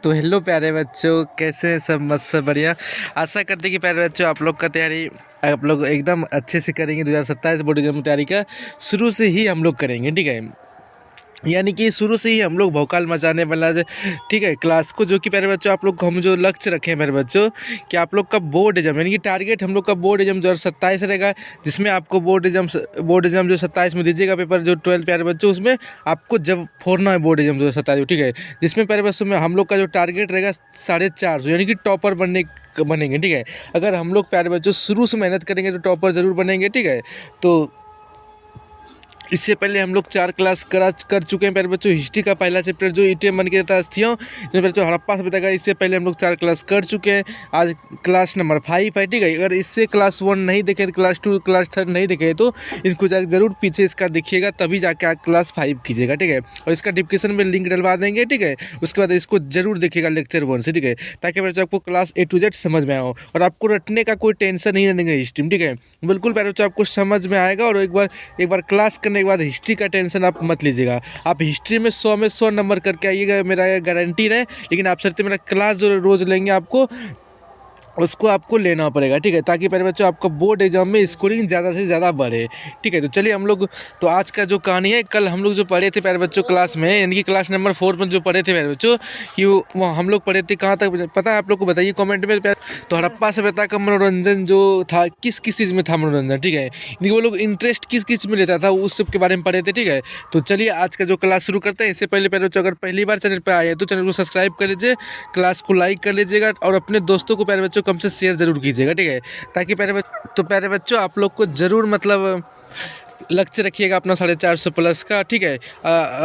तो हेलो प्यारे बच्चों, कैसे हैं सब? मस्त सब बढ़िया। आशा करते हैं कि प्यारे बच्चों आप लोग का तैयारी आप लोग एकदम अच्छे से करेंगे। 2027 बोर्ड एग्जाम की तैयारी का शुरू से ही हम लोग करेंगे, ठीक है। यानी कि शुरू से ही हम लोग भौकाल मचाने वाला ठीक है क्लास को, जो कि प्यारे बच्चों आप लोग को हम जो लक्ष्य रखे हैं मेरे बच्चों कि आप लोग का बोर्ड एग्जाम यानी कि टारगेट हम लोग का बोर्ड एग्जाम 2027 रहेगा, जिसमें आपको बोर्ड एग्जाम जो 27 में दीजिएगा पेपर, जो 12 प्यारे बच्चों, उसमें आपको जब फोड़ना है बोर्ड एग्जाम 2027, ठीक है। जिसमें प्यारे बच्चों में हम लोग का जो टारगेट रहेगा 450, यानी कि टॉपर बनेंगे, ठीक है। अगर हम लोग प्यारे बच्चों शुरू से मेहनत करेंगे तो टॉपर ज़रूर बनेंगे, ठीक है। तो इससे पहले हम लोग 4 क्लास कर चुके हैं प्यारे बच्चों। हिस्ट्री का पहला चैप्टर जो ईटीएम बन के था अस्थियों, जो बच्चों हड़प्पा सभ्यता का, इससे पहले हम लोग 4 क्लास कर चुके हैं। आज क्लास नंबर 5 है, ठीक है। अगर इससे क्लास 1 नहीं देखे तो क्लास 2 क्लास 3 नहीं देखे तो इनको जाकर जरूर पीछे इसका देखिएगा, तभी जाके आप क्लास 5 कीजिएगा, ठीक है। और इसका डिस्क्रिप्शन में लिंक डलवा देंगे, ठीक है। उसके बाद इसको जरूर देखिएगा लेक्चर 1 से, ठीक है, ताकि बच्चों आपको क्लास A to Z समझ में आओ और आपको रटने का कोई टेंशन नहीं रहेगा हिस्ट्री में, ठीक है। बिल्कुल प्यारे बच्चों आपको समझ में आएगा। और एक बार क्लास करने के बाद हिस्ट्री का टेंशन आप मत लीजिएगा। आप हिस्ट्री में 100 में 100 नंबर करके आइएगा, मेरा गारंटी है। लेकिन आप सर मेरा क्लास जो रोज़ लेंगे आपको, उसको आपको लेना पड़ेगा, ठीक है, ताकि प्यारे बच्चों आपका बोर्ड एग्जाम में स्कोरिंग ज़्यादा से ज़्यादा बढ़े, ठीक है। तो चलिए हम लोग, तो आज का जो कहानी है, कल हम लोग जो पढ़े थे प्यारे बच्चों क्लास में, यानी कि क्लास नंबर 4 में जो पढ़े थे प्यारे बच्चों, कि वो हम लोग पढ़े थे कहाँ तक पता है आप लोग को? बताइए कमेंट में प्यार। तो हड़प्पा सभ्यता का मनोरंजन जो था, किस किस चीज़ में था मनोरंजन, ठीक है, यानी वो लोग इंटरेस्ट किस किस में लेता था, उस सब के बारे में पढ़े थे, ठीक है। तो चलिए आज का जो क्लास शुरू करते हैं। इससे पहले प्यारे बच्चों अगर पहली बार चैनल पर आए हैं तो चैनल को सब्सक्राइब कर लीजिए, क्लास को लाइक कर लीजिएगा और अपने दोस्तों को प्यारे बच्चों कम से शेयर जरूर कीजिएगा, ठीक है, ताकि प्यारे बच्चों आप लोग को ज़रूर मतलब लक्ष्य रखिएगा अपना 450 प्लस का, ठीक है।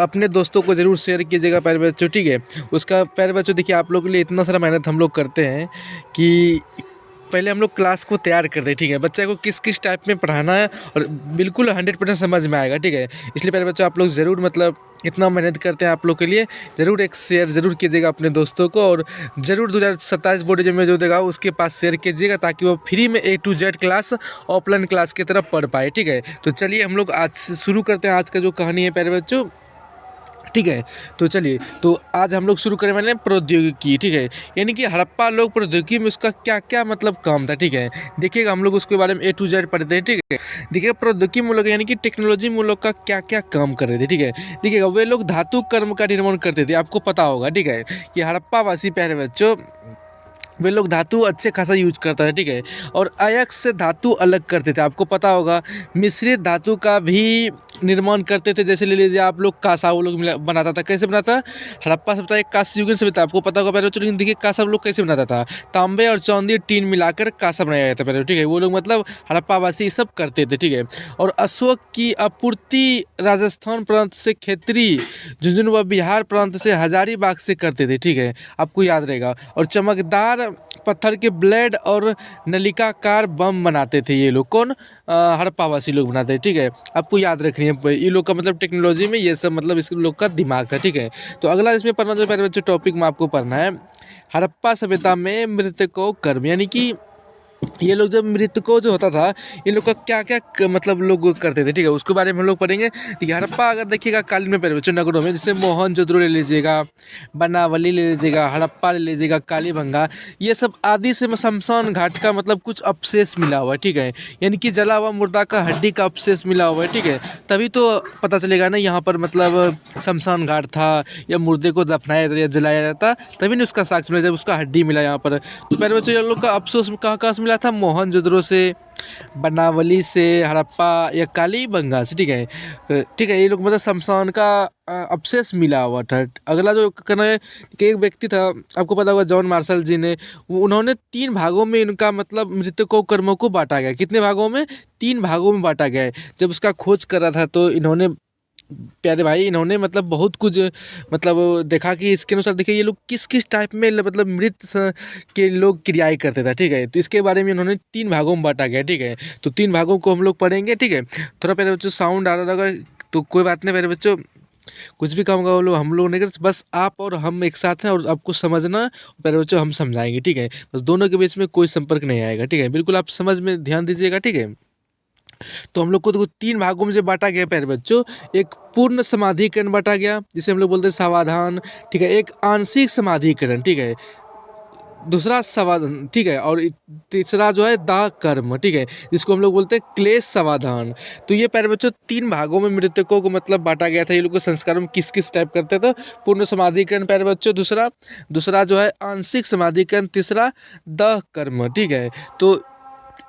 अपने दोस्तों को ज़रूर शेयर कीजिएगा प्यारे बच्चों, ठीक है। उसका प्यारे बच्चों देखिए, आप लोग के लिए इतना सारा मेहनत हम लोग करते हैं कि पहले हम लोग क्लास को तैयार करते हैं, ठीक है। बच्चे को किस किस टाइप में पढ़ाना है और बिल्कुल 100% समझ में आएगा, ठीक है। इसलिए प्यारे बच्चों आप लोग ज़रूर मतलब इतना मेहनत करते हैं आप लोग के लिए, ज़रूर एक शेयर ज़रूर कीजिएगा अपने दोस्तों को, और ज़रूर 2027 बोर्ड एग्जाम में जो देगा उसके पास शेयर कीजिएगा, ताकि वो फ्री में A to Z class offline class की तरफ पढ़ पाए, ठीक है। तो चलिए हम लोग आज से शुरू करते हैं आज का जो कहानी है प्यारे बच्चों, ठीक है। तो चलिए, तो आज हम लोग शुरू करने वाले हैं प्रौद्योगिकी, ठीक है, यानी कि हड़प्पा लोग प्रौद्योगिकी में उसका क्या क्या मतलब काम था, ठीक है। देखिएगा हम लोग उसके बारे में A to Z पढ़ते हैं, ठीक है। देखिए प्रौद्योगिकी में लोग यानी कि टेक्नोलॉजी में लोग का क्या क्या काम कर रहे थे, ठीक है। देखिएगा वे लोग धातु कर्म का निर्माण करते थे, आपको पता होगा, ठीक है, कि हड़प्पा वासी प्यारे बच्चों वे लोग धातु अच्छे खासा यूज करता है, ठीक है। और अयस्क से धातु अलग करते थे, आपको पता होगा। मिश्रित धातु का भी निर्माण करते थे, जैसे ले लीजिए आप लोग कांसा, वो लोग बनाता था। कैसे बनाता? हड़प्पा सभ्यता एक कांस्य युगीन सभ्यता, आपको पता होगा पहले। लेकिन देखिए कांसा लोग कैसे बनाता था, तांबे और चांदी टीन मिलाकर कांसा बनाया जाता पहले, ठीक है। वो लोग मतलब हड़प्पावासी सब करते थे, ठीक है। और अश्वक की आपूर्ति राजस्थान प्रांत से खेतरी, झुंझुनू व बिहार प्रांत से हजारीबाग से करते थे, ठीक है, आपको याद रहेगा। और चमकदार पत्थर के ब्लेड और नलिकाकार बम बनाते थे ये लोग, कौन? हड़प्पावासी लोग बनाते थे, ठीक है। आपको याद रखनी है ये लोग का मतलब टेक्नोलॉजी में ये सब मतलब इस लोग का दिमाग था, ठीक है। तो अगला इसमें पढ़ना जो पहले बच्चों टॉपिक में आपको पढ़ना है, हड़प्पा सभ्यता में मृतकों कर्म, यानी कि ये लोग जब मृतकों जो होता था, ये लोग का क्या क्या मतलब लोग करते थे, ठीक है, उसके बारे में हम लोग पढ़ेंगे। ठीक है, हड़प्पा अगर देखिएगा कालीन में पहले बच्चों नगरों में, जैसे मोहनजोदड़ो ले लीजिएगा, बनावली ले लीजिएगा, हड़प्पा ले लीजिएगा, कालीबंगा, ये सब आदि से शमशान घाट का मतलब कुछ अवशेष मिला हुआ है, ठीक है, यानी कि जला हुआ मुर्दा का हड्डी का अवशेष मिला हुआ है, ठीक है। तभी तो पता चलेगा ना यहाँ पर मतलब शमशान घाट था या मुर्दे को दफनाया या जलाया जाता, तभी नहीं उसका साक्ष्य मिला जब उसका हड्डी मिला यहाँ पर। तो पहले बच्चों ये लोग का अफसोस कहाँ कहाँ से मिला था? मोहनजोदड़ो से, बनावली से, हड़प्पा या कालीबंगा से, ठीक है, ठीक है। ये लोग मतलब शमशान का अवशेष मिला हुआ था। अगला जो कहना है कि एक व्यक्ति था, आपको पता होगा, जॉन मार्शल जी ने, उन्होंने 3 भागों में इनका मतलब मृतकों कर्मों को बांटा गया। कितने भागों में? 3 भागों में बांटा गया है। जब उसका खोज कर रहा था तो इन्होंने, प्यारे भाई, इन्होंने मतलब बहुत कुछ मतलब देखा कि इसके अनुसार देखिए ये लोग किस किस टाइप में मतलब के लोग क्रियाएं करते थे, ठीक है। तो इसके बारे में इन्होंने 3 भागों में बांटा गया, ठीक है। तो 3 भागों को हम लोग पढ़ेंगे, ठीक है। थोड़ा प्यारे बच्चों साउंड आ रहा होगा तो कोई बात नहीं प्यारे बच्चों, कुछ भी काम होगा वो लोग हम लोग नहीं करते, बस आप और हम एक साथ हैं और आपको समझना, प्यारे बच्चों हम समझाएंगे, ठीक है। बस दोनों के बीच में कोई संपर्क नहीं आएगा, ठीक है, बिल्कुल आप समझ में ध्यान दीजिएगा, ठीक है। तो हम लोग को देखो 3 भागों में से बाँटा गया प्यारे बच्चों। एक पूर्ण समाधिकरण बाँटा गया, जिसे हम लोग बोलते हैं सावधान, ठीक है। एक आंशिक समाधिकरण, ठीक है। दूसरा समाधान, ठीक है। और तीसरा जो है दाह कर्म, ठीक है, जिसको हम लोग बोलते हैं क्लेश समाधान। तो ये प्यारे बच्चों 3 भागों में मृतकों को मतलब बांटा गया था। ये लोग को संस्कारों में किस किस टाइप करते थे? पूर्ण समाधिकरण प्यारे बच्चों, दूसरा दूसरा जो है आंशिक समाधिकरण, तीसरा दाह कर्म, ठीक है। तो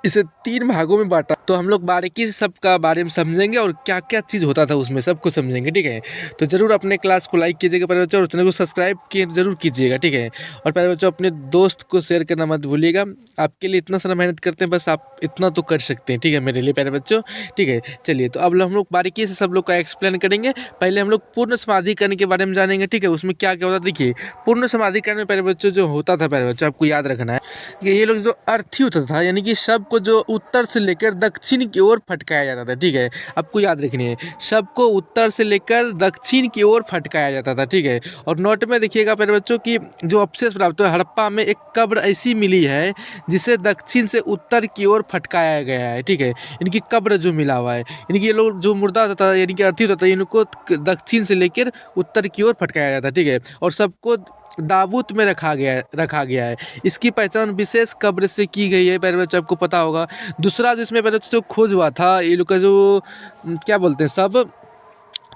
इसे 3 भागों में बाँटा। तो हम लोग बारीकी से सबका बारे में समझेंगे और क्या-क्या चीज़ होता था उसमें, सब कुछ समझेंगे, ठीक है। तो ज़रूर अपने क्लास को लाइक कीजिएगा प्यारे बच्चों, और चैनल को सब्सक्राइब किए ज़रूर कीजिएगा, ठीक है। और प्यारे बच्चों अपने दोस्त को शेयर करना मत भूलिएगा। आपके लिए इतना सारा मेहनत करते हैं, बस आप इतना तो कर सकते हैं, ठीक है, मेरे लिए प्यारे बच्चों, ठीक है। चलिए तो अब हम लोग बारीकी से सब लोग का एक्सप्लेन करेंगे। पहले हम लोग पूर्ण समाधिकरण के बारे में जानेंगे, ठीक है। उसमें क्या-क्या होता है देखिए, पूर्ण समाधिकरण में प्यारे बच्चों जो होता था प्यारे बच्चों, आपको याद रखना है कि ये लोग जो अर्थी होता था, यानी कि शव को जो उत्तर से लेकर दक्षिण की ओर फटकाया जाता था, ठीक है। आपको याद रखनी है, शव को उत्तर से लेकर दक्षिण की ओर फटकाया जाता था, ठीक है। और नोट में देखिएगा प्यारे बच्चों कि जो अवशेष प्राप्त हुआ हड़प्पा में, एक कब्र ऐसी मिली है जिसे दक्षिण से उत्तर की ओर फटकाया गया है, ठीक है। इनकी कब्र जो मिला हुआ है, यानी कि ये लोग जो मुर्दा होता था, यानी कि अर्थी होता था, इनको दक्षिण से लेकर उत्तर की ओर फटकाया जाता, ठीक है। और सबको ताबूत में रखा गया है। इसकी पहचान विशेष कब्र से की गई है प्यारे बच्चों, आपको पता होगा। दूसरा जिसमें प्यारे बच्चों जो खोज हुआ था, ये लोग का जो क्या बोलते हैं सब,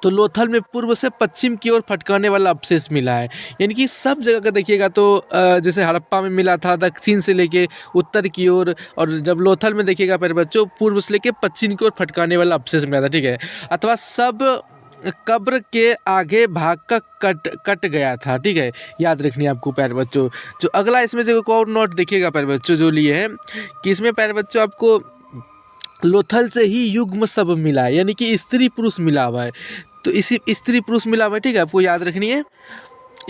तो लोथल में पूर्व से पश्चिम की ओर फटकाने वाला अवशेष मिला है। यानी कि सब जगह का देखिएगा तो जैसे हड़प्पा में मिला था दक्षिण से लेके उत्तर की ओर, और जब लोथल में देखिएगा प्यारे बच्चों पूर्व से लेके पश्चिम की ओर फटकाने वाला अवशेष मिला था, ठीक है। अथवा सब कब्र के आगे भाग का कट गया था, ठीक है। याद रखनी है आपको प्यारे बच्चों। जो अगला इसमें जो एक और नोट देखिएगा प्यारे बच्चों जो लिए हैं, कि इसमें प्यारे बच्चों आपको लोथल से ही युग्म सब मिला है, यानी कि स्त्री पुरुष मिला हुआ है। तो इसी स्त्री पुरुष मिला हुआ है, ठीक है, आपको याद रखनी है।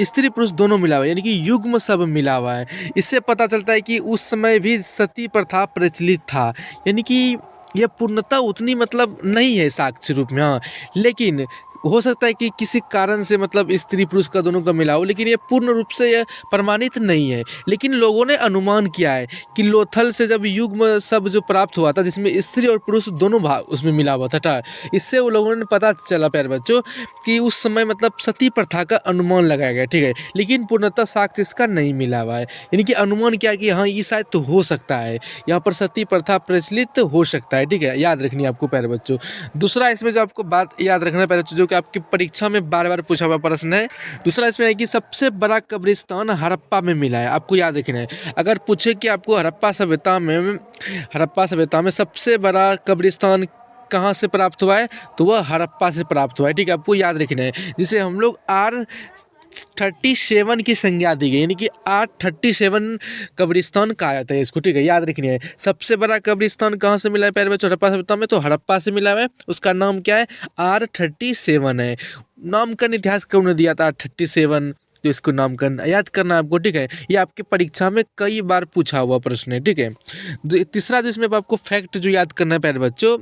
स्त्री पुरुष दोनों मिला हुआ है, यानी कि युग्म सब मिला हुआ है। इससे पता चलता है कि उस समय भी सती प्रथा प्रचलित था, यानी कि यह पूर्णतः उतनी मतलब नहीं है साक्ष्य रूप में, हाँ। लेकिन हो सकता है कि किसी कारण से मतलब स्त्री पुरुष का दोनों का मिला हो, लेकिन ये पूर्ण रूप से यह प्रमाणित नहीं है। लेकिन लोगों ने अनुमान किया है कि लोथल से जब युग्म सब जो प्राप्त हुआ था, जिसमें स्त्री और पुरुष दोनों भाग उसमें मिला हुआ था, इससे वो लोगों ने पता चला प्यारे बच्चों कि उस समय मतलब सती प्रथा का अनुमान लगाया गया, ठीक है। लेकिन पूर्णतः साक्ष्य इसका नहीं मिला हुआ है, यानी कि अनुमान किया कि हाँ ये शायद तो हो सकता है, यहाँ पर सती प्रथा प्रचलित हो सकता है, ठीक है। याद रखनी है आपको प्यारे बच्चों। दूसरा इसमें जो आपको बात याद रखना है प्यारे बच्चों, जो कि आपकी परीक्षा में बार बार पूछा हुआ प्रश्न है, दूसरा इसमें है कि सबसे बड़ा कब्रिस्तान हड़प्पा में मिला है, आपको याद रखना है। अगर पूछे कि आपको हड़प्पा सभ्यता में सबसे बड़ा कब्रिस्तान कहाँ से प्राप्त हुआ है, तो वह हड़प्पा से प्राप्त हुआ है, ठीक है, आपको याद रखना है। जिसे हम लोग R37 की संज्ञा दी गई, यानी कि R37 कब्रिस्तान कहा जाता है इसको, ठीक है। याद रखनी है, सबसे बड़ा कब्रिस्तान कहाँ से मिला है प्यारे बच्चों, हड़प्पा सभ्यता में, तो हड़प्पा से मिला है। उसका नाम क्या है, R37 है। नामकरण इतिहास कौन ने दिया था R37, तो इसको नामकरण याद करना है आपको, ठीक है। ये आपके परीक्षा में कई बार पूछा हुआ प्रश्न है, ठीक है। तीसरा जिसमें आपको फैक्ट जो याद करना है प्यारे बच्चों,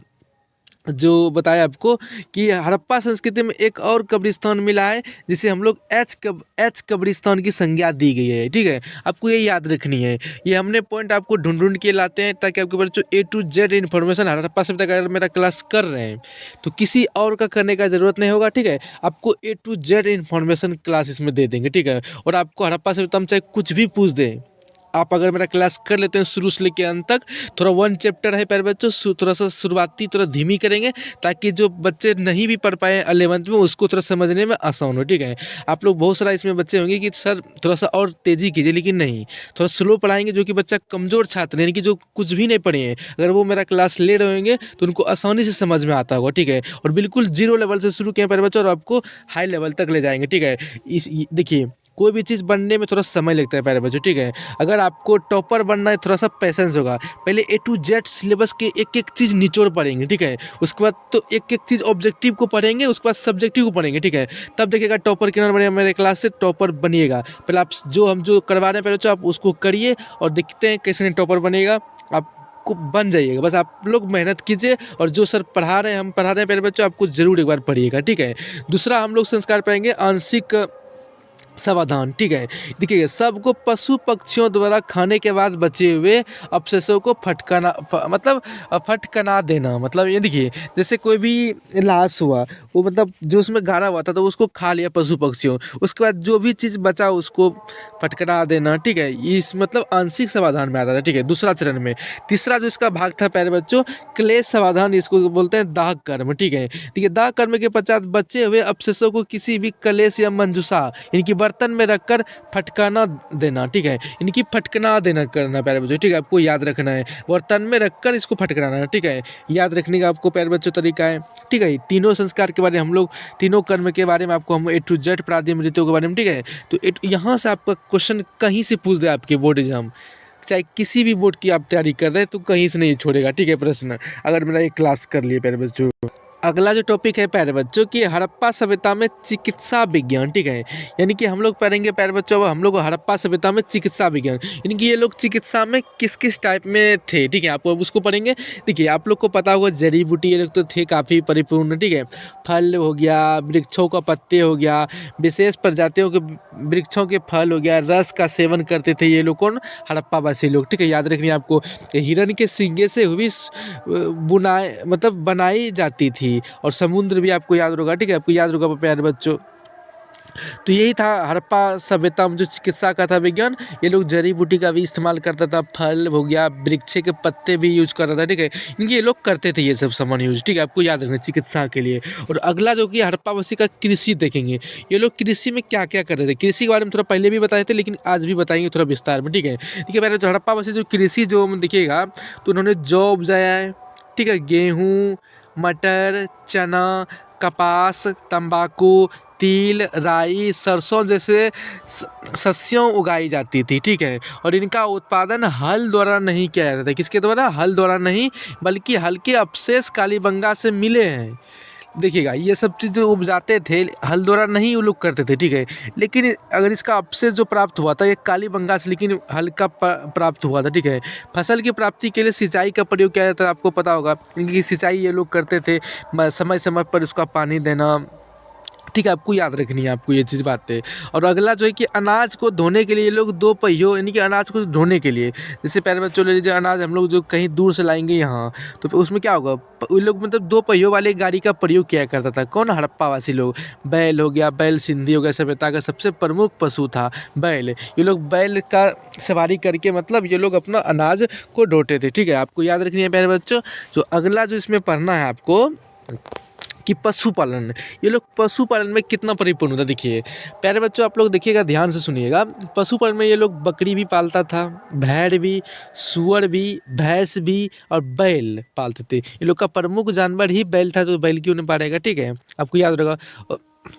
जो बताया आपको कि हड़प्पा संस्कृति में एक और कब्रिस्तान मिला है, जिसे हम लोग एच कब्रिस्तान की संज्ञा दी गई है, ठीक है। आपको ये याद रखनी है। ये हमने पॉइंट आपको ढूंढ के लाते हैं ताकि आपके बच्चों A to Z information Harappa सभ्यता का अगर मेरा क्लास कर रहे हैं तो किसी और का करने का ज़रूरत नहीं होगा, ठीक है। आपको A to Z information class इसमें दे देंगे, ठीक है। और आपको हड़प्पा सभ्यता में चाहे कुछ भी पूछ दें, आप अगर मेरा क्लास कर लेते हैं शुरू से लेकर अंत तक, थोड़ा 1 चैप्टर है प्यारे बच्चों, थोड़ा सा शुरुआती थोड़ा धीमी करेंगे ताकि जो बच्चे नहीं भी पढ़ पाए 11th में उसको थोड़ा समझने में आसान हो, ठीक है। आप लोग बहुत सारा इसमें बच्चे होंगे कि सर थोड़ा सा और तेज़ी कीजिए, लेकिन नहीं, थोड़ा स्लो पढ़ाएंगे। जो कि बच्चा कमज़ोर छात्र यानी कि जो कुछ भी नहीं पढ़े हैं, अगर वो मेरा क्लास ले रहे होंगे तो उनको आसानी से समझ में आता होगा, ठीक है। और बिल्कुल 0 लेवल से शुरू किया प्यारे बच्चों और आपको हाई लेवल तक ले जाएंगे, ठीक है। देखिए कोई भी चीज़ बनने में थोड़ा समय लगता है प्यारे बच्चों, ठीक है। अगर आपको टॉपर बनना है थोड़ा सा पैसेंस होगा, पहले A to Z सिलेबस के एक एक चीज़ निचोड़ पढ़ेंगे, ठीक है। उसके बाद तो एक एक चीज़ ऑब्जेक्टिव को पढ़ेंगे, उसके बाद सब्जेक्टिव को पढ़ेंगे, ठीक है। तब देखिएगा टॉपर कितना बनेगा, मेरे क्लास से टॉपर बनिएगा। पहले आप जो करवा रहे हैं पहले आप उसको करिए और देखते हैं कैसे टॉपर बनेगा, आप को बन जाइएगा। बस आप लोग मेहनत कीजिए और जो सर पढ़ा रहे हैं हम पढ़ा रहे हैं प्यारे बच्चों, आपको ज़रूर एक बार पढ़िएगा, ठीक है। दूसरा हम लोग संस्कार पाएंगे आंशिक समाधान, ठीक है। देखिए, सबको पशु पक्षियों द्वारा खाने के बाद बचे हुए अवशेषों को मतलब फटकना देना, मतलब ये देखिए, जैसे कोई भी लाश हुआ, वो मतलब जो उसमें गाड़ा हुआ था तो उसको खा लिया पशु पक्षियों, उसके बाद जो भी चीज़ बचा उसको फटकना देना, ठीक है। इस मतलब आंशिक समाधान में आता था, ठीक है, दूसरा चरण में। तीसरा जो इसका भाग था प्यारे बच्चों, क्लेश समाधान, इसको बोलते हैं दाह कर्म, ठीक है। ठीक है, दाह कर्म के पश्चात बचे हुए अवशेषों को किसी भी कलेश या मंजूषा, इनकी बर्तन में रखकर फटकाना देना, ठीक है। इनकी फटकना देना करना प्यारे बच्चों, ठीक है, आपको याद रखना है, बर्तन में रखकर इसको फटकराना, ठीक है। याद रखने का आपको प्यारे बच्चों तरीका है, ठीक है। तीनों संस्कार के बारे में हम लोग, तीनों कर्म के बारे में आपको हम A to Z प्रादिम रीतियों के बारे में, ठीक है। तो यहाँ से आपका क्वेश्चन कहीं से पूछ दे आपके बोर्ड एग्जाम, चाहे किसी भी बोर्ड की आप तैयारी कर रहे हैं तो कहीं से नहीं छोड़ेगा, ठीक है, प्रश्न, अगर मेरा एक क्लास कर लिए प्यारे बच्चों। अगला जो टॉपिक है प्यारे बच्चों की हड़प्पा सभ्यता में चिकित्सा विज्ञान, ठीक है। यानी कि हम लोग पढ़ेंगे प्यारे बच्चों, अब हम लोग हड़प्पा सभ्यता में चिकित्सा विज्ञान, यानी कि ये लोग चिकित्सा में किस किस टाइप में थे, ठीक है, आपको उसको पढ़ेंगे। देखिए, आप लोग को पता होगा जड़ी बूटी ये लोग तो थे काफ़ी परिपूर्ण, ठीक है। फल हो गया, वृक्षों का पत्ते हो गया, विशेष प्रजातियों के वृक्षों के फल हो गया, रस का सेवन करते थे ये लोग, कौन, हड़प्पावासी लोग, ठीक है। याद रखनी है आपको, हिरण के सींगे से हुई बुनाई मतलब बनाई जाती थी, और समुद्र भी आपको याद होगा, ठीक है, आपको याद होगा प्यारे बच्चों। तो यही था हड़प्पा सभ्यता में जो चिकित्सा का था विज्ञान, ये लोग जड़ी बूटी का भी इस्तेमाल करता था, फल हो गया, वृक्ष के पत्ते भी यूज करता था, ठीक है, इनके ये लोग करते थे ये सब सामान यूज, ठीक है, आपको याद रखना चिकित्सा के लिए। और अगला जो कि हड़प्पावासी का कृषि देखेंगे, ये लोग कृषि में क्या क्या करते थे, कृषि के बारे में थोड़ा पहले भी बताए थे लेकिन आज भी बताएंगे थोड़ा विस्तार में, ठीक है। देखिए, पहले जो हड़प्पावासी जो कृषि जो देखिएगा, तो उन्होंने जौ उपजाया है, ठीक है, गेहूँ, मटर, चना, कपास, तंबाकू, तिल, राई, सरसों जैसे सस्यों उगाई जाती थी, ठीक है। और इनका उत्पादन हल द्वारा नहीं किया जाता था, किसके द्वारा, हल द्वारा नहीं, बल्कि हल के अवशेष कालीबंगा से मिले हैं। देखिएगा, ये सब चीज़ें उपजाते थे, हल द्वारा नहीं वो लोग करते थे, ठीक है। लेकिन अगर इसका अवशेष जो प्राप्त हुआ था ये कालीबंगा से, लेकिन हल का प्राप्त हुआ था, ठीक है। फसल की प्राप्ति के लिए सिंचाई का प्रयोग किया जाता है, आपको पता होगा, इनकी सिंचाई ये लोग करते थे, समय समय पर उसका पानी देना, ठीक है, आपको याद रखनी है आपको ये चीज़ बातें। और अगला जो है कि अनाज को धोने के लिए ये लोग दो पहियों, यानी कि अनाज को धोने के लिए, जैसे प्यारे बच्चों ले लीजिए, अनाज हम लोग जो कहीं दूर से लाएंगे यहाँ, तो फिर उसमें क्या होगा, वो लोग मतलब दो पहियों वाली गाड़ी का प्रयोग किया करता था, कौन, हड़प्पावासी लोग। बैल हो गया, बैल सिंधी हो गया, सभ्यता का सबसे प्रमुख पशु था बैल। ये लोग बैल का सवारी करके मतलब ये लोग अपना अनाज को ढोते थे, ठीक है, आपको याद रखनी है प्यारे बच्चों। जो अगला जो इसमें पढ़ना है आपको कि पशुपालन, ये लोग पशुपालन में कितना परिपूर्ण होता, देखिए प्यारे बच्चों, आप लोग देखिएगा, ध्यान से सुनिएगा। पशुपालन में ये लोग बकरी भी पालता था, भेड़ भी, सुअर भी, भैंस भी और बैल पालते थे। ये लोग का प्रमुख जानवर ही बैल था, तो बैल क्यों नहीं पालेगा, ठीक है, आपको याद रहेगा,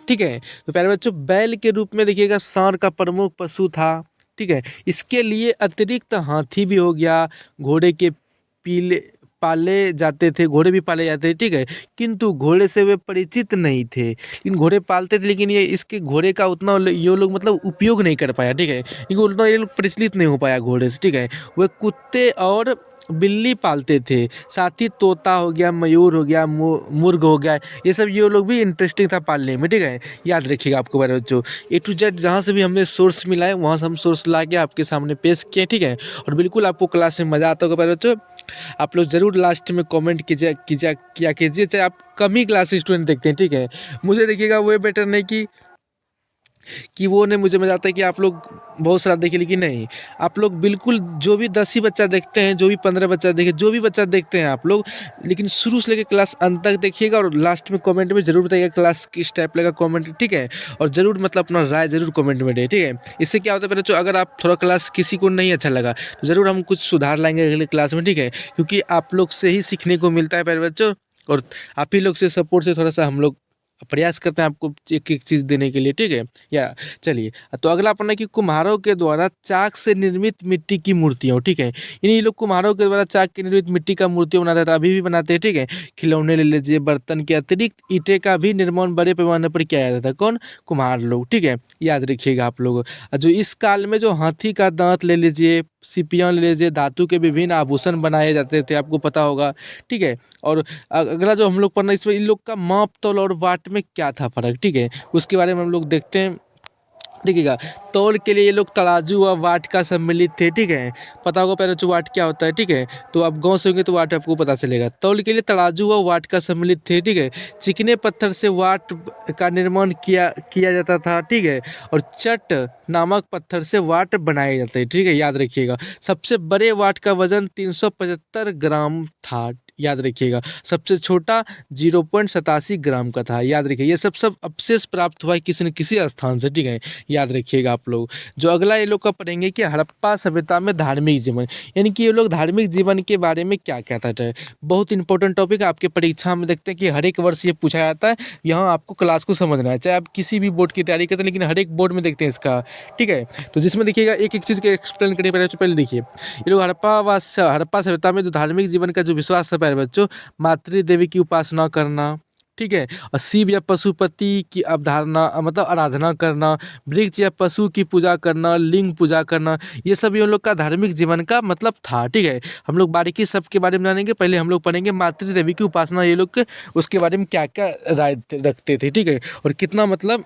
ठीक है। तो प्यारे बच्चों, बैल के रूप में देखिएगा सांड का प्रमुख पशु था, ठीक है। इसके लिए अतिरिक्त हाथी भी हो गया, घोड़े के पीले पाले जाते थे, घोड़े भी पाले जाते थे, ठीक है। किंतु घोड़े से वे परिचित नहीं थे, लेकिन घोड़े पालते थे, लेकिन ये इसके घोड़े का उतना ये लोग मतलब उपयोग नहीं कर पाया, ठीक है, क्योंकि उतना ये लोग परिचित नहीं हो पाया घोड़े से, ठीक है। वे कुत्ते और बिल्ली पालते थे, साथ ही तोता हो गया, मयूर हो गया, मुर्ग हो गया, ये सब ये लोग भी इंटरेस्टिंग था पालने में, ठीक है। याद रखिएगा आपको बारे बच्चों, A to Z जहाँ से भी हमें सोर्स मिला है वहाँ से हम सोर्स ला के आपके सामने पेश किए, ठीक है। और बिल्कुल आपको क्लास में मज़ा आता होगा बारे बच्चों। आप लोग ज़रूर लास्ट में कमेंट किया कीजिए, चाहे आप कम ही क्लास स्टूडेंट देखते हैं, ठीक है। मुझे देखिएगा वो बेटर नहीं कि वो ने मुझे मजा आता है कि आप लोग बहुत सारा देखिए, लेकिन नहीं, आप लोग बिल्कुल जो भी 10 ही बच्चा देखते हैं, जो भी 15 बच्चा देखे, जो भी बच्चा देखते हैं आप लोग, लेकिन शुरू से लेकर क्लास अंत तक देखिएगा, और लास्ट में कमेंट में जरूर बताइएगा क्लास किस टाइप लगा कमेंट, ठीक है। और जरूर मतलब अपना राय जरूर कमेंट में दे, ठीक है। इससे क्या होता है पहले, जो अगर आप थोड़ा क्लास किसी को नहीं अच्छा लगा तो ज़रूर हम कुछ सुधार लाएंगे अगले क्लास में, ठीक है, क्योंकि आप लोग से ही सीखने को मिलता है पहले बच्चों, और आप ही लोग से सपोर्ट से थोड़ा सा हम लोग प्रयास करते हैं आपको एक एक चीज़ देने के लिए, ठीक है। या चलिए, तो अगला अपन है कि कुम्हारों के द्वारा चाक से निर्मित मिट्टी की मूर्तियाँ, ठीक है, यानी ये लोग कुम्हारों के द्वारा चाक की निर्मित मिट्टी का मूर्तियाँ बनाते थे, अभी भी बनाते हैं, ठीक है। खिलौने ले लीजिए, बर्तन के अतिरिक्त ईंटे का भी निर्माण बड़े पैमाने पर किया जाता था, कौन, कुम्हार लोग, ठीक है, याद रखिएगा आप लोग। जो इस काल में जो हाथी का दांत ले लीजिए, सीपियाँ ले लीजिए, धातु के विभिन्न आभूषण बनाए जाते थे, आपको पता होगा, ठीक है। और अगला जो हम लोग पढ़ना, इसमें इन लोग का माप तोल और वाट में क्या था फ़र्क, ठीक है, उसके बारे में हम लोग देखते हैं। देखिएगा। तौल के लिए ये लोग तराजू व वाट का सम्मिलित थे, ठीक है। पता होगा पहले जो वाट क्या होता है, ठीक है। तो आप गाँव से होंगे तो वाट आपको पता चलेगा। तौल के लिए तराजू व वाट का सम्मिलित थे, ठीक है। चिकने पत्थर से वाट का निर्माण किया किया जाता था, ठीक है। और चट नामक पत्थर से वाट बनाए जाते हैं, ठीक है, याद रखिएगा। सबसे बड़े वाट का वजन 375 ग्राम था, याद रखिएगा। सबसे छोटा 0.87 ग्राम का था, याद रखिए। ये सब अवशेष प्राप्त हुआ है किसी न किसी स्थान से, ठीक है, याद रखिएगा आप लोग। जो अगला ये लोग का पढ़ेंगे कि हड़प्पा सभ्यता में धार्मिक जीवन, यानी कि ये लोग धार्मिक जीवन के बारे में क्या कहता है। बहुत इंपॉर्टेंट टॉपिक है, आपके परीक्षा में देखते हैं कि हर एक वर्ष ये पूछा जाता है। यहाँ आपको क्लास को समझना है, चाहे आप किसी भी बोर्ड की तैयारी करते हैं, लेकिन हर एक बोर्ड में देखते हैं इसका, ठीक है। तो जिसमें देखिएगा एक एक चीज़ के एक्सप्लेन करिए। पहले देखिए, ये लोग हड़प्पा सभ्यता में जो धार्मिक जीवन का जो विश्वास था प्यारे बच्चों, मातृ देवी की उपासना करना, ठीक है। और शिव या पशुपति की अवधारणा मतलब आराधना करना, वृक्ष या पशु की पूजा करना, लिंग पूजा करना, ये सब उन लोग का धार्मिक जीवन का मतलब था, ठीक है। हम लोग बारीकी सबके बारे में जानेंगे। पहले हम लोग पढ़ेंगे मातृ देवी की उपासना, ये लोग उसके बारे में क्या क्या राय रखते थे, ठीक है, और कितना मतलब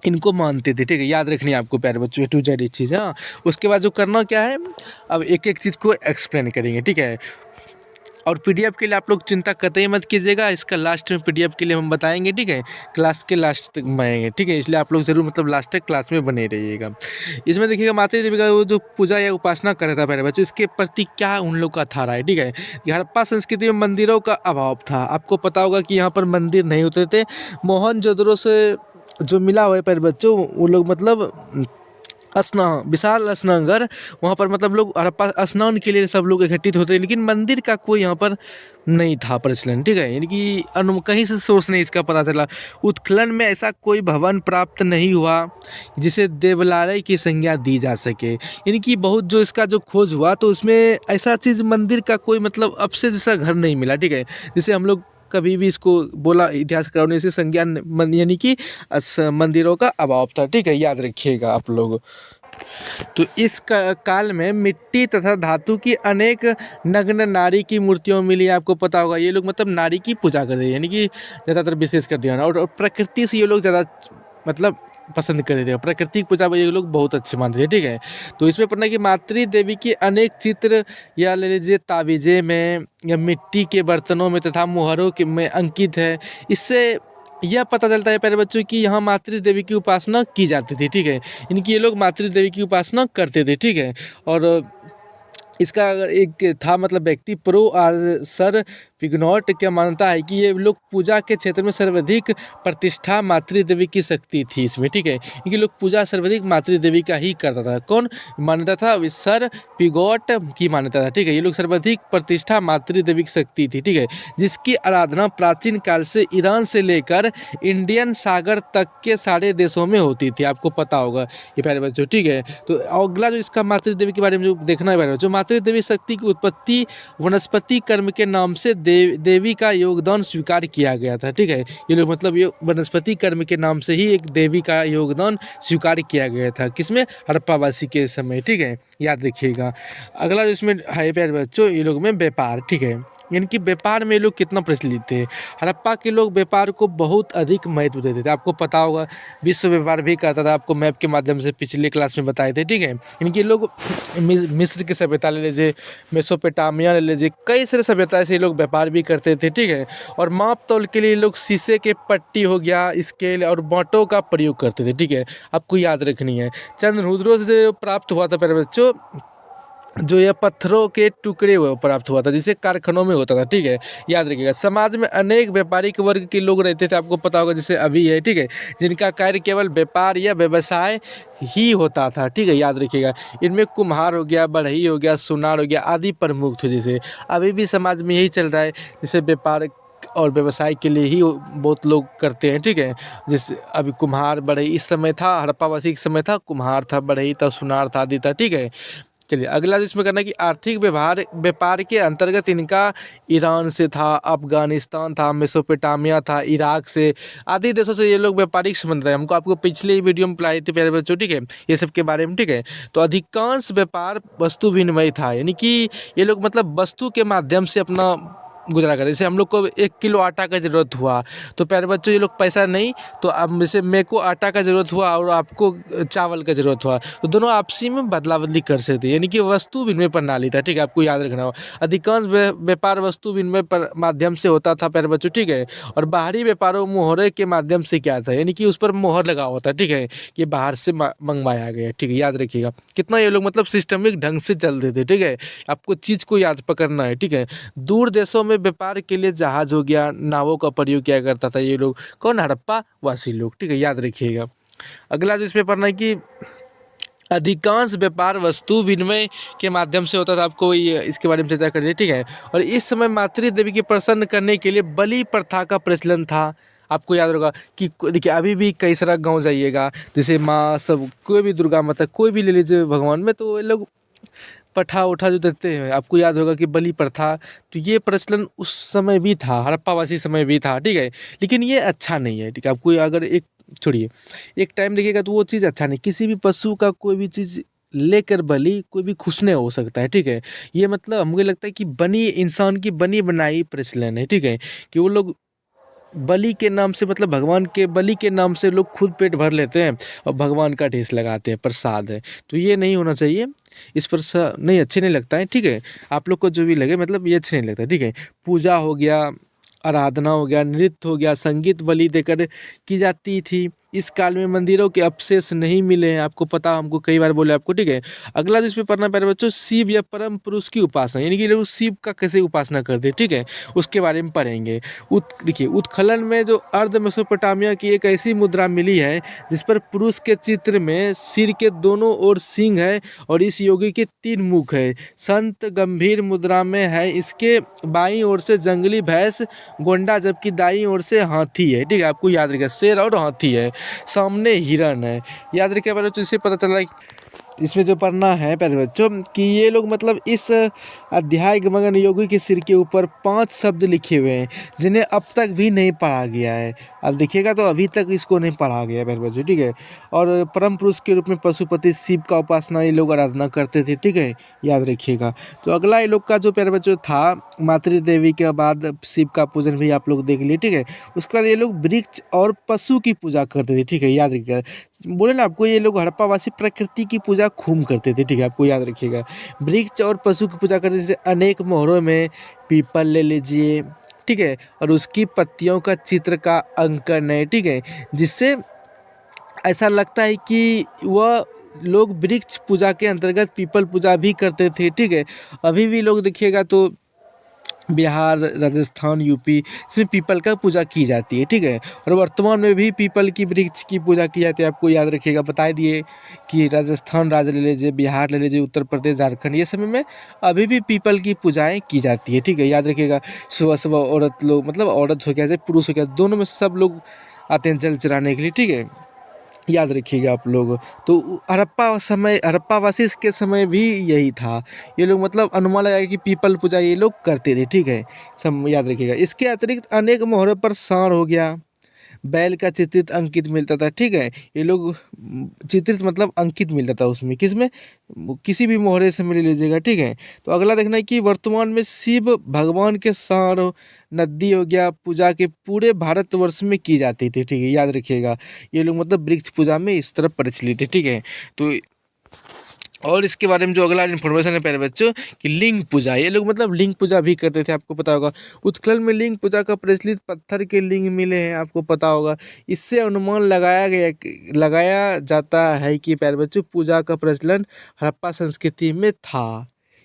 इनको मानते थे, ठीक है। याद रखनी है आपको प्यारे बच्चों, टू जेड चीज़। हाँ, उसके बाद जो करना क्या है, अब एक एक चीज़ को एक्सप्लेन करेंगे, ठीक है। और पीडीएफ के लिए आप लोग चिंता कतई मत कीजिएगा, इसका लास्ट में पीडीएफ के लिए हम बताएंगे, ठीक है। क्लास के लास्ट तक बनाएंगे, ठीक है, इसलिए आप लोग जरूर मतलब लास्ट तक क्लास में बने रहिएगा। इसमें देखिएगा माता देवी का वो जो पूजा या उपासना कर रहा था पहले बच्चों, इसके प्रति क्या उन लोग का था राय, ठीक है। हड़प्पा संस्कृति में मंदिरों का अभाव था। आपको पता होगा कि यहाँ पर मंदिर नहीं होते थे। मोहनजोदड़ो से जो मिला हुआ है पहले बच्चों, वो लोग मतलब विशाल स्नानघर, वहाँ पर मतलब लोग हड़प्पा स्नान के लिए सब लोग एकत्रित होते हैं, लेकिन मंदिर का कोई यहाँ पर नहीं था प्रचलन, ठीक है। यानी कि कहीं से सोर्स नहीं इसका पता चला। उत्खनन में ऐसा कोई भवन प्राप्त नहीं हुआ जिसे देवालय की संज्ञा दी जा सके। यानी कि बहुत जो इसका जो खोज हुआ तो उसमें ऐसा चीज़ मंदिर का कोई मतलब अब से जैसा घर नहीं मिला, ठीक है। जिसे हम लोग कभी भी इसको बोला इतिहासकारों ने, इसे संज्ञान यानी कि मंदिरों का अभाव था, ठीक है, याद रखिएगा आप लोग। तो इस काल में मिट्टी तथा धातु की अनेक नग्न नारी की मूर्तियों मिली। आपको पता होगा ये लोग मतलब नारी की पूजा कर रहे हैं, यानी कि ज़्यादातर विशेष कर दिया। और प्रकृति से ये लोग ज़्यादा मतलब पसंद करते थे, प्रकृति की पूजा ये लोग बहुत अच्छे मानते थे, ठीक है। तो इसमें पढ़ना कि मातृ देवी की अनेक चित्र या ले लीजिए ताबीज़े में या मिट्टी के बर्तनों में तथा मुहरों के में अंकित है। इससे यह पता चलता है प्यारे बच्चों कि यहाँ मातृ देवी की उपासना की जाती थी, ठीक है। इनकी ये लोग मातृ देवी की उपासना करते थे, ठीक है। और इसका अगर एक था मतलब व्यक्ति प्रो आर सर पिग्नॉट क्या मानता है कि ये लोग पूजा के क्षेत्र में सर्वाधिक प्रतिष्ठा मातृ देवी की शक्ति थी इसमें, ठीक है। इनके लोग पूजा सर्वाधिक मातृ देवी का ही करता था। कौन मान्यता था? सर पिगॉट की मान्यता था, ठीक है। ये लोग सर्वाधिक प्रतिष्ठा मातृ देवी की शक्ति थी, ठीक है, जिसकी आराधना प्राचीन काल से ईरान से लेकर इंडियन सागर तक के सारे देशों में होती थी। आपको पता होगा ये प्यारे बच्चों, ठीक है। तो अगला जो इसका मातृ देवी के बारे में जो देखना है प्यारे बच्चों, मातृ देवी शक्ति की उत्पत्ति वनस्पति कर्म के नाम से देवी का योगदान स्वीकार किया गया था, ठीक है। ये लोग मतलब ये वनस्पति कर्म के नाम से ही एक देवी का योगदान स्वीकार किया गया था, किसमें? हड़प्पावासी के समय, ठीक है, याद रखिएगा। अगला जो इसमें है प्यारे बच्चों, ये लोग में व्यापार, ठीक है। यानी कि व्यापार में लोग कितना प्रचलित थे। हड़प्पा के लोग व्यापार को बहुत अधिक महत्व देते थे। आपको पता होगा विश्व व्यापार भी करता था, आपको मैप के माध्यम से पिछले क्लास में बताए थे, ठीक है। इनके लोग मिस्र की सभ्यता ले लीजिए, मेसोपोटामिया ले लीजिए, कई सारे सभ्यता से लोग व्यापार भी करते थे, ठीक है। और माप तौल के लिए लोग शीशे के पट्टी हो गया, स्केल और बाँटों का प्रयोग करते थे, ठीक है। आपको याद रखनी है। चंद्रहुदरों से प्राप्त हुआ था प्यारे बच्चों, जो यह पत्थरों के टुकड़े हुए प्राप्त हुआ था, जिसे कारखानों में होता था, ठीक है, याद रखिएगा। समाज में अनेक व्यापारिक वर्ग के लोग रहते थे, आपको पता होगा, जैसे अभी है, ठीक है, जिनका कार्य केवल व्यापार या व्यवसाय ही होता था, ठीक है, याद रखिएगा। इनमें कुम्हार हो गया, बढ़ई हो गया, सुनार हो गया आदि प्रमुख थे। जैसे अभी भी समाज में यही चल रहा है, जैसे व्यापार और व्यवसाय के लिए ही बहुत लोग करते हैं, ठीक है। जैसे अभी कुम्हार बढ़ई इस समय था, हड़प्पावासी के समय था, कुम्हार था, बढ़ई था, सुनार था, आदि था, ठीक है। चलिए अगला जिसमें करना है कि आर्थिक व्यापार के अंतर्गत इनका ईरान से था, अफगानिस्तान था, मेसोपोटामिया था, इराक से आदि देशों से ये लोग व्यापारिक संबंध रहे। हमको आपको पिछले वीडियो में पढ़ाई थी प्यारे बच्चों, ठीक है, ये सब के बारे में, ठीक है। तो अधिकांश व्यापार वस्तु विनिमय था, यानी कि ये लोग मतलब वस्तु के माध्यम से अपना गुजारा करते। जैसे हम लोग को 1 किलो आटा का ज़रूरत हुआ तो प्यारे बच्चों ये लोग पैसा नहीं, तो अब जैसे मेरे को आटा का ज़रूरत हुआ और आपको चावल का ज़रूरत हुआ, तो दोनों आपसी में बदला बदली कर सकते हैं, यानी कि वस्तु विनिमय प्रणाली था। ठीक है, आपको याद रखना हो। अधिकांश व्यापार वस्तु विनिमय पर माध्यम से होता था प्यारे बच्चों। ठीक है, और बाहरी व्यापारों मोहरे के माध्यम से क्या था, यानी कि उस पर मोहर लगा हुआ था। ठीक है, कि बाहर से मंगवाया गया। ठीक है, याद रखिएगा कितना ये लोग मतलब सिस्टमिक ढंग से चलते थे। ठीक है, आपको चीज़ को याद पकड़ना है। ठीक है, दूर देशों में व्यापार के लिए जहाज हो गया, नावों का प्रयोग किया करता था ये लोग, कौन, हड़प्पा वासी लोग। ठीक है, याद रखिएगा। अगला जो इसमें पढ़ना है कि अधिकांश व्यापार वस्तु विनिमय के माध्यम से होता था। आपको ये इसके बारे में चर्चा करिए। ठीक है, और इस समय मातृ देवी के प्रसन्न करने के लिए बलि प्रथा का प्रचलन था। आपको याद होगा कि देखिए अभी भी कई सारा गांव जाइएगा, जैसे माँ सब कोई भी दुर्गा माता कोई भी ले लीजिए भगवान में, तो ये लोग पठा उठा जो देते हैं। आपको याद होगा कि बलि प्रथा, तो ये प्रचलन उस समय भी था, हड़प्पावासी समय भी था। ठीक है, लेकिन ये अच्छा नहीं है। ठीक है, आपको अगर एक छोड़िए एक टाइम देखिएगा तो वो चीज़ अच्छा नहीं, किसी भी पशु का कोई भी चीज़ लेकर बलि कोई भी खुश नहीं हो सकता है। ठीक है, ये मतलब हमको लगता है कि बनी इंसान की बनी बनाई प्रचलन है। ठीक है, कि वो लोग बलि के नाम से, मतलब भगवान के बलि के नाम से लोग खुद पेट भर लेते हैं और भगवान का ठेस लगाते हैं, प्रसाद है, तो ये नहीं होना चाहिए। इस पर नहीं, अच्छे नहीं लगता है। ठीक है, आप लोग को जो भी लगे, मतलब ये अच्छे नहीं लगता। ठीक है, पूजा हो गया, आराधना हो गया, नृत्य हो गया, संगीत बलि देकर की जाती थी। इस काल में मंदिरों के अवशेष नहीं मिले हैं, आपको पता, हमको कई बार बोले आपको। ठीक है, अगला जो इसमें पढ़ना प्यारे बच्चों, शिव या परम पुरुष की उपासना, यानी कि लोग शिव का कैसे उपासना करते हैं। ठीक है, उसके बारे में पढ़ेंगे। देखिए उत्खनन में जो अर्ध मेसोपोटामिया की एक ऐसी मुद्रा मिली है जिस पर पुरुष के चित्र में सिर के दोनों ओर सिंह है और इस योगी के 3 मुख है। संत गंभीर मुद्रा में है, इसके बाईं ओर से जंगली भैंस गोंडा, जबकि दाईं ओर से हाथी है। ठीक है, आपको याद रखिएगा, शेर और हाथी है, सामने हिरण है। याद रखिए बच्चों, तो इससे पता चला इसमें जो पढ़ना है प्यारे बच्चों कि ये लोग मतलब इस अध्याय के मगन योगी के सिर के ऊपर 5 शब्द लिखे हुए हैं जिन्हें अब तक भी नहीं पढ़ा गया है। अब देखिएगा तो अभी तक इसको नहीं पढ़ा गया है प्यारे बच्चों। ठीक है, और परम पुरुष के रूप में पशुपति शिव का उपासना ये लोग आराधना करते थे। ठीक है, याद रखिएगा। तो अगला ये लोग का जो प्यारे बच्चों था, मातृ देवी के बाद शिव का पूजन भी आप लोग देख लिए। ठीक है, उसके बाद ये लोग वृक्ष और पशु की पूजा करते थे। ठीक है, याद रखिएगा, बोले ना आपको, ये लोग हड़प्पावासी प्रकृति की पूजा खूब करते थे। ठीक है, आपको याद रखिएगा, वृक्ष और पशु की पूजा करते थे। जैसे अनेक मोहरों में पीपल ले लीजिए, ठीक है, और उसकी पत्तियों का चित्र का अंकन है। ठीक है, जिससे ऐसा लगता है कि वह लोग वृक्ष पूजा के अंतर्गत पीपल पूजा भी करते थे। ठीक है, अभी भी लोग देखिएगा तो बिहार, राजस्थान, यूपी इसमें पीपल का पूजा की जाती है। ठीक है, और वर्तमान में भी पीपल की वृक्ष की पूजा की जाती है। आपको याद रखिएगा, बता दिए कि राजस्थान राज्य ले लीजिए, बिहार ले लीजिए, उत्तर प्रदेश, झारखंड, ये समय में अभी भी पीपल की पूजाएं की जाती है। ठीक है, याद रखिएगा, सुबह सुबह औरत लोग, मतलब औरत हो गया चाहे पुरुष हो गया, दोनों में सब लोग आते हैं जल चढ़ाने के लिए। ठीक है, याद रखिएगा आप लोग। तो हड़प्पावासी के समय भी यही था। ये लोग मतलब अनुमान लगाया कि पीपल पूजा ये लोग करते थे। ठीक है, सब याद रखिएगा। इसके अतिरिक्त अनेक मोहरों पर सांड हो गया, बैल का चित्रित अंकित मिलता था। ठीक है, ये लोग चित्रित मतलब अंकित मिलता था उसमें, किसमें, किसी भी मोहरे से मिल लीजिएगा। ठीक है, तो अगला देखना है कि वर्तमान में शिव भगवान के सांड नदी हो गया पूजा के पूरे भारतवर्ष में की जाती थी। ठीक है, याद रखिएगा, ये लोग मतलब वृक्ष पूजा में इस तरह प्रचलित है। ठीक है, तो और इसके बारे में जो अगला इन्फॉर्मेशन है प्यारे बच्चों कि लिंग पूजा, ये लोग मतलब लिंग पूजा भी करते थे। आपको पता होगा, उत्कल में लिंग पूजा का प्रचलित पत्थर के लिंग मिले हैं, आपको पता होगा। इससे अनुमान लगाया जाता है कि प्यारे बच्चों पूजा का प्रचलन हड़प्पा संस्कृति में था।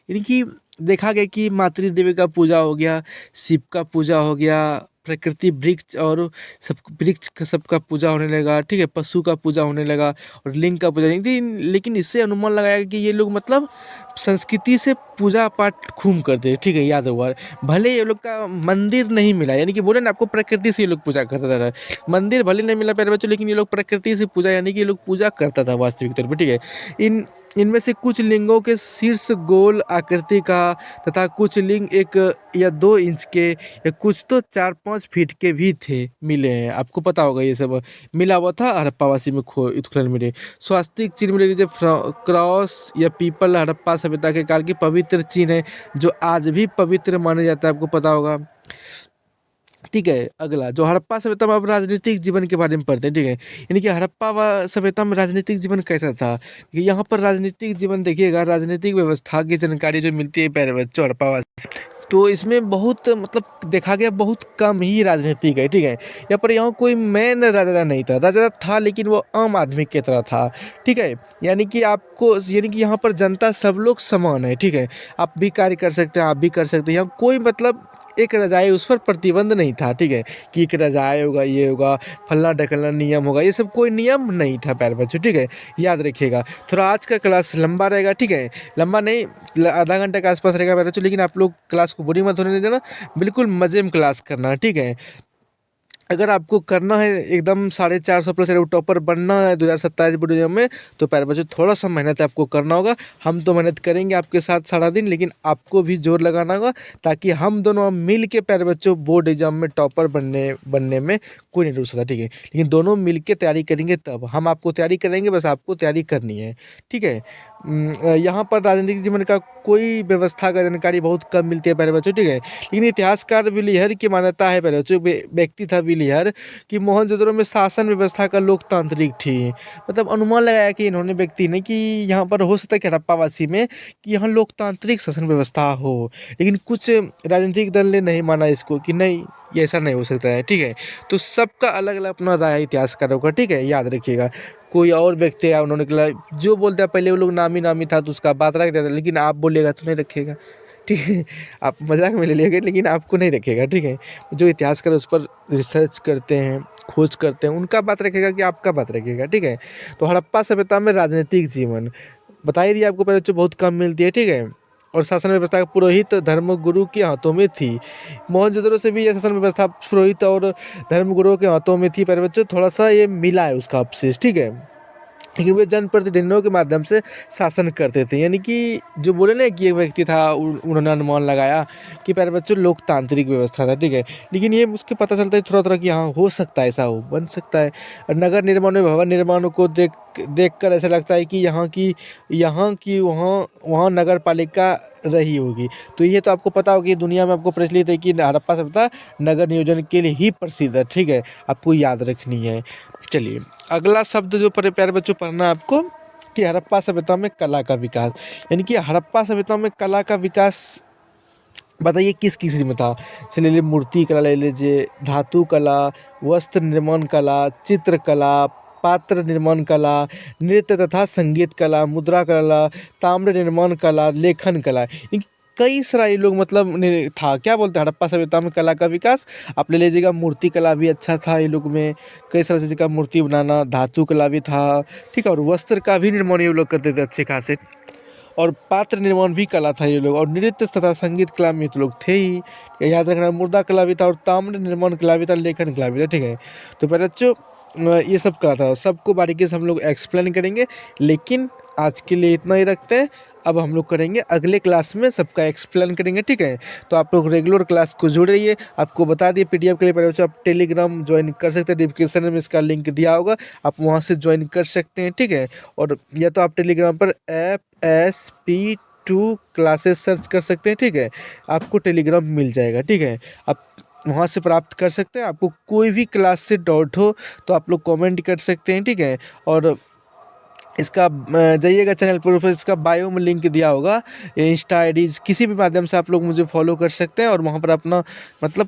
यानी कि देखा गया कि मातृ देवी का पूजा हो गया, शिव का पूजा हो गया, प्रकृति वृक्ष और सब वृक्ष का सबका पूजा होने लगा। ठीक है, पशु का पूजा होने लगा और लिंग का पूजा, लेकिन इससे अनुमान लगाया गया कि ये लोग मतलब संस्कृति से पूजा पाठ खूब करते हैं। ठीक है, याद होगा, भले ये लोग का मंदिर नहीं मिला, यानी कि बोले ना आपको, प्रकृति से ये लोग पूजा करता था। मंदिर भले नहीं मिला प्यारे बच्चों, लेकिन ये लोग प्रकृति से पूजा, यानी कि ये लोग पूजा करता था वास्तविक तौर पर। ठीक है, इन इनमें से कुछ लिंगों के शीर्ष गोल आकृति का तथा कुछ लिंग 1 या 2 इंच के या कुछ तो 4-5 फीट के भी थे मिले हैं। आपको पता होगा ये सब मिला हुआ था हड़प्पावासी में उत्खनन मिले। स्वास्तिक चिन्ह मिले जैसे क्रॉस या पीपल हड़प्पा सभ्यता के काल की पवित्र चिन्ह है जो आज भी पवित्र माने जाता है, आपको पता होगा। ठीक है, अगला जो हड़प्पा सभ्यता में अब राजनीतिक जीवन के बारे में पढ़ते हैं। ठीक है, यानी कि सभ्यता में राजनीतिक जीवन कैसा था कि यहाँ पर राजनीतिक जीवन देखिएगा, राजनीतिक व्यवस्था की जानकारी जो मिलती है प्यारे बच्चों हड़प्पा, तो इसमें बहुत मतलब देखा गया बहुत कम ही राजनीतिक है। ठीक है, यहाँ कोई मैन राजा नहीं था, राजा था लेकिन वो आम आदमी की तरह था। ठीक है, यानी कि यहाँ पर जनता सब लोग समान है। ठीक है, आप भी कार्य कर सकते हैं, आप भी कर सकते हैं, यहाँ कोई मतलब एक रजाई उस पर प्रतिबंध नहीं था। ठीक है, कि एक रजाई होगा, ये होगा, फलना ढकलना नियम होगा, ये सब कोई नियम नहीं था प्यारे बच्चों। ठीक है, याद रखिएगा। थोड़ा आज का क्लास लंबा रहेगा। ठीक है, लंबा नहीं, आधा घंटे के आसपास रहेगा प्यारे बच्चों, लेकिन आप लोग क्लास को बुरी मत होने देना, बिल्कुल मजे में क्लास करना। ठीक है, अगर आपको करना है एकदम 450 प्लस टॉपर बनना है 2027 बोर्ड एग्जाम में, तो प्यारे बच्चों थोड़ा सा मेहनत आपको करना होगा। हम तो मेहनत करेंगे आपके साथ सारा दिन, लेकिन आपको भी जोर लगाना होगा ताकि हम दोनों मिल के प्यारे बच्चों बोर्ड एग्जाम में टॉपर बनने में कोई नहीं रुक सकता। ठीक है, लेकिन दोनों मिल के तैयारी करेंगे तब हम आपको तैयारी करेंगे, बस आपको तैयारी करनी है। ठीक है, यहाँ पर राजनीतिक जीवन का कोई व्यवस्था का जानकारी बहुत कम मिलती है प्यारे बच्चों। ठीक है, लेकिन इतिहासकार विलियर की मान्यता है प्यारे बच्चों, व्यक्ति था विलियर कि मोहनजोदड़ो में शासन व्यवस्था का लोकतांत्रिक थी। मतलब अनुमान लगाया कि इन्होंने व्यक्ति ने कि यहाँ पर हो सकता है कि हड़प्पावासी में कि यहाँ लोकतांत्रिक शासन व्यवस्था हो, लेकिन कुछ राजनीतिक दल ने नहीं माना इसको कि नहीं ये ऐसा नहीं हो सकता है। ठीक है, तो सबका अलग अलग अपना राय है इतिहासकारों का। ठीक है, याद रखिएगा। कोई और व्यक्ति है उन्होंने कहा जो बोलते हैं पहले वो लोग नामी नामी था तो उसका बात रख देता, लेकिन आप बोलिएगा तो नहीं रखिएगा। ठीक है, आप मजाक में ले लिएगा लेकिन आपको नहीं रखेगा। ठीक है, जो इतिहासकार उस पर रिसर्च करते हैं, खोज करते हैं, उनका बात रखेगा कि आपका बात रखेगा। ठीक है, तो हड़प्पा सभ्यता में राजनीतिक जीवन बता ही दिया आपको पहले, जो बहुत कम मिलती है। ठीक है, और शासन व्यवस्था पुरोहित धर्मगुरु के हाथों में थी। मोहनजोदड़ो से भी यह शासन व्यवस्था पुरोहित और धर्मगुरुओं के हाथों में थी। पर बच्चों थोड़ा सा ये मिला है उसका अवशेष। ठीक है, लेकिन वे जनप्रतिनिधियों के माध्यम से शासन करते थे, यानी कि जो बोले ना कि एक व्यक्ति था उन्होंने अनुमान लगाया कि प्यारे बच्चों लोकतांत्रिक व्यवस्था था। ठीक है, लेकिन ये उसके पता चलता है थोड़ा थोड़ा कि हाँ हो सकता है, ऐसा हो बन सकता है। और नगर निर्माण में भवन निर्माणों को देख कर ऐसा लगता है कि यहाँ की वहाँ नगर पालिका रही होगी। तो ये तो आपको पता होगी, दुनिया में आपको प्रचलित है कि हड़प्पा सभ्यता नगर नियोजन के लिए ही प्रसिद्ध है। ठीक है, आपको याद रखनी है। चलिए अगला शब्द जो प्यारे बच्चों पढ़ना है आपको कि हड़प्पा सभ्यता में कला का विकास, यानी कि हड़प्पा सभ्यता में कला का विकास बताइए किस किस में था। चलिए ले मूर्ति कला ले लीजिए, धातु कला, वस्त्र निर्माण कला, चित्रकला, पात्र निर्माण कला, नृत्य तथा संगीत कला, मुद्रा कला, ताम्र निर्माण कला, लेखन कला, कई सारे लोग मतलब था। क्या बोलते हैं हड़प्पा सभ्यता में कला का विकास, आप ले लीजिएगा मूर्ति कला भी अच्छा था ये लोग में, कई सारे चीज़ का मूर्ति बनाना, धातु कला भी था। ठीक है, और वस्त्र का भी निर्माण ये लोग करते थे अच्छे खासे, और पात्र निर्माण भी कला था ये लोग, और नृत्य तथा संगीत कला में तो लोग थे ही। याद रखना मुद्रा कला भी था और ताम्र निर्माण कला भी था, लेखन कला भी था। ठीक है, तो पहले बच्चों ये सब कला था, सबको बारीकी से हम लोग एक्सप्लेन करेंगे, लेकिन आज के लिए इतना ही रखते हैं। अब हम लोग करेंगे अगले क्लास में सबका एक्सप्लेन करेंगे। ठीक है, तो आप लोग रेगुलर क्लास को जुड़ रहिए। आपको बता दिए पीडीएफ के लिए पहले बच्चों आप टेलीग्राम ज्वाइन कर सकते हैं, डिस्क्रिप्शन में इसका लिंक दिया होगा, आप वहाँ से ज्वाइन कर सकते हैं। ठीक है, और या तो आप टेलीग्राम पर FSP2 क्लासेस सर्च कर सकते हैं। ठीक है, आपको टेलीग्राम मिल जाएगा। ठीक है, आप वहाँ से प्राप्त कर सकते हैं। आपको कोई भी क्लास से डाउट हो तो आप लोग कमेंट कर सकते हैं। ठीक है, और इसका जाइएगा चैनल पर इसका बायो में लिंक दिया होगा, इंस्टा आईडीज किसी भी माध्यम से आप लोग मुझे फॉलो कर सकते हैं और वहाँ पर अपना मतलब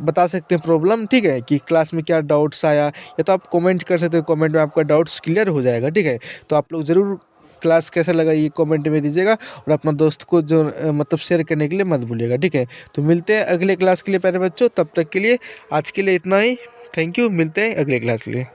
बता सकते हैं प्रॉब्लम। ठीक है, कि क्लास में क्या डाउट्स आया, या तो आप कमेंट कर सकते हैं, कमेंट में आपका डाउट्स क्लियर हो जाएगा। ठीक है, तो आप लोग ज़रूर क्लास कैसा लगा ये कमेंट में दीजिएगा, और अपना दोस्त को जो मतलब शेयर करने के लिए मत भूलिएगा। ठीक है, तो मिलते हैं अगले क्लास के लिए प्यारे बच्चों, तब तक के लिए आज के लिए इतना ही। थैंक यू, मिलते हैं अगले क्लास के लिए।